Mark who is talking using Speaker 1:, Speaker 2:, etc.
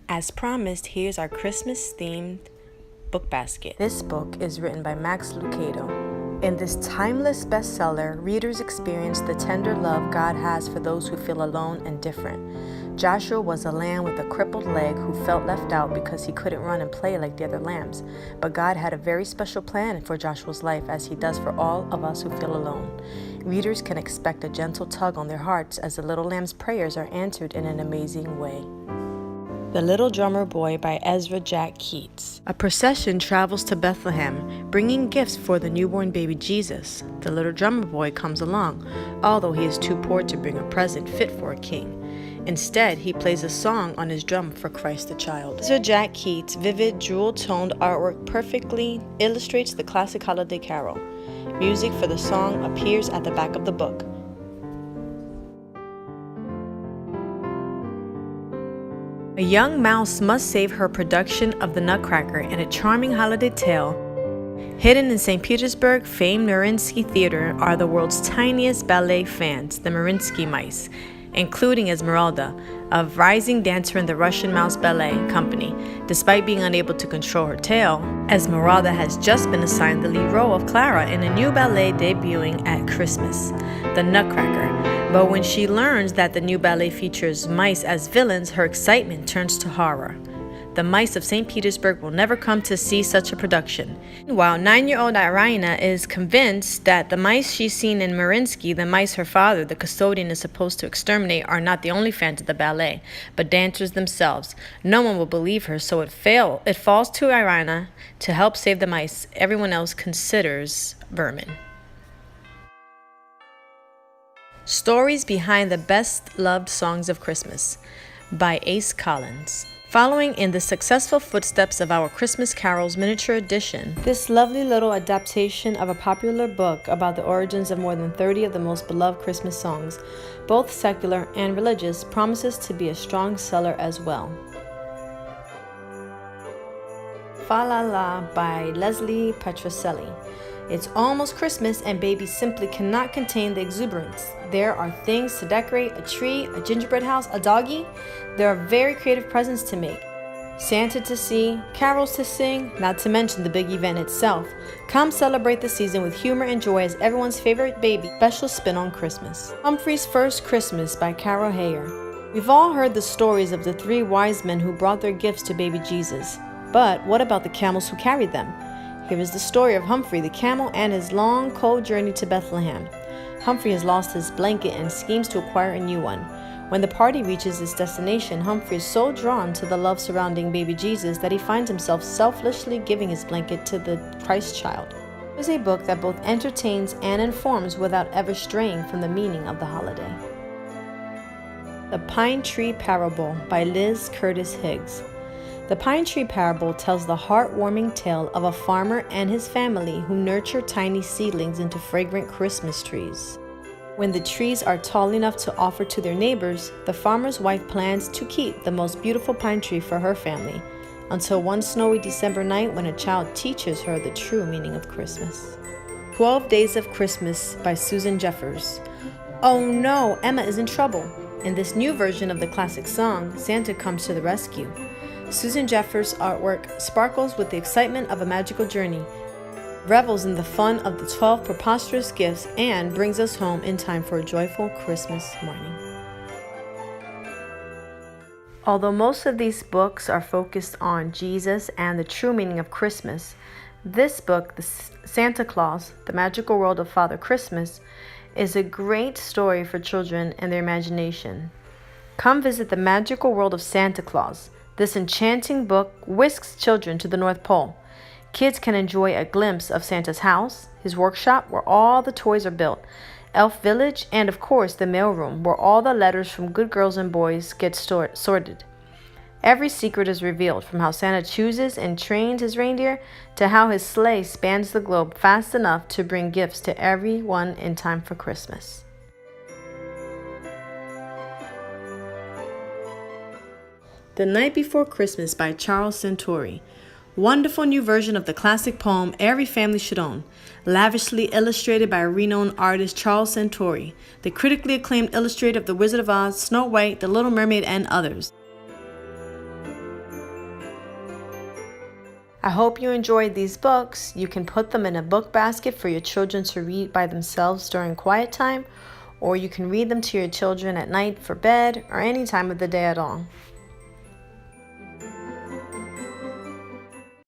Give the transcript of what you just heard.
Speaker 1: As promised, here's our Christmas-themed book basket. This book is written by Max Lucado. In this timeless bestseller, readers experience the tender love God has for those who feel alone and different. Joshua was a lamb with a crippled leg who felt left out because he couldn't run and play like the other lambs. But God had a very special plan for Joshua's life, as he does for all of us who feel alone. Readers can expect a gentle tug on their hearts as the little lamb's prayers are answered in an amazing way. The Little Drummer Boy by Ezra Jack Keats. A procession travels to Bethlehem, bringing gifts for the newborn baby Jesus. The little drummer boy comes along, although he is too poor to bring a present fit for a king. Instead, he plays a song on his drum for Christ the child. Ezra Jack Keats' vivid, jewel-toned artwork perfectly illustrates the classic holiday carol. Music for the song appears at the back of the book. A young mouse must save her production of The Nutcracker in a charming holiday tale. Hidden in St. Petersburg, famed Mariinsky Theater are the world's tiniest ballet fans, the Mariinsky mice, including Esmeralda, a rising dancer in the Russian Mouse Ballet Company. Despite being unable to control her tail, Esmeralda has just been assigned the lead role of Clara in a new ballet debuting at Christmas, The Nutcracker. But when she learns that the new ballet features mice as villains, her excitement turns to horror. The mice of St. Petersburg will never come to see such a production. While 9-year-old Irina is convinced that the mice she's seen in Mariinsky, the mice her father, the custodian, is supposed to exterminate, are not the only fans of the ballet, but dancers themselves. No one will believe her, so it falls to Irina to help save the mice everyone else considers vermin. Stories Behind the Best-Loved Songs of Christmas by Ace Collins. Following in the successful footsteps of our Christmas Carols miniature edition, this lovely little adaptation of a popular book about the origins of more than 30 of the most beloved Christmas songs, both secular and religious, promises to be a strong seller as well. Fa La La by Leslie Petroselli. It's almost Christmas and babies simply cannot contain the exuberance. There are things to decorate, a tree, a gingerbread house, a doggy. There are very creative presents to make, Santa to see, carols to sing, not to mention the big event itself. Come celebrate the season with humor and joy as everyone's favorite baby, special spin on Christmas. Humphrey's First Christmas by Carol Hayer. We've all heard the stories of the 3 wise men who brought their gifts to baby Jesus. But what about the camels who carried them? Here is the story of Humphrey the camel and his long, cold journey to Bethlehem. Humphrey has lost his blanket and schemes to acquire a new one. When the party reaches its destination, Humphrey is so drawn to the love surrounding baby Jesus that he finds himself selflessly giving his blanket to the Christ child. It is a book that both entertains and informs without ever straying from the meaning of the holiday. The Pine Tree Parable by Liz Curtis Higgs. The Pine Tree Parable tells the heartwarming tale of a farmer and his family who nurture tiny seedlings into fragrant Christmas trees. When the trees are tall enough to offer to their neighbors, the farmer's wife plans to keep the most beautiful pine tree for her family, until one snowy December night when a child teaches her the true meaning of Christmas. 12 Days of Christmas by Susan Jeffers. Oh no, Emma is in trouble. In this new version of the classic song, Santa comes to the rescue. Susan Jeffers' artwork sparkles with the excitement of a magical journey, revels in the fun of the 12 preposterous gifts, and brings us home in time for a joyful Christmas morning. Although most of these books are focused on Jesus and the true meaning of Christmas, this book, Santa Claus, The Magical World of Father Christmas, is a great story for children and their imagination. Come visit the magical world of Santa Claus. This enchanting book whisks children to the North Pole. Kids can enjoy a glimpse of Santa's house, his workshop where all the toys are built, Elf Village, and of course the mailroom where all the letters from good girls and boys get sorted. Every secret is revealed, from how Santa chooses and trains his reindeer to how his sleigh spans the globe fast enough to bring gifts to everyone in time for Christmas. The Night Before Christmas by Charles Centauri. Wonderful new version of the classic poem every family should own. Lavishly illustrated by renowned artist Charles Centauri, the critically acclaimed illustrator of The Wizard of Oz, Snow White, The Little Mermaid, and others. I hope you enjoyed these books. You can put them in a book basket for your children to read by themselves during quiet time, or you can read them to your children at night for bed or any time of the day at all.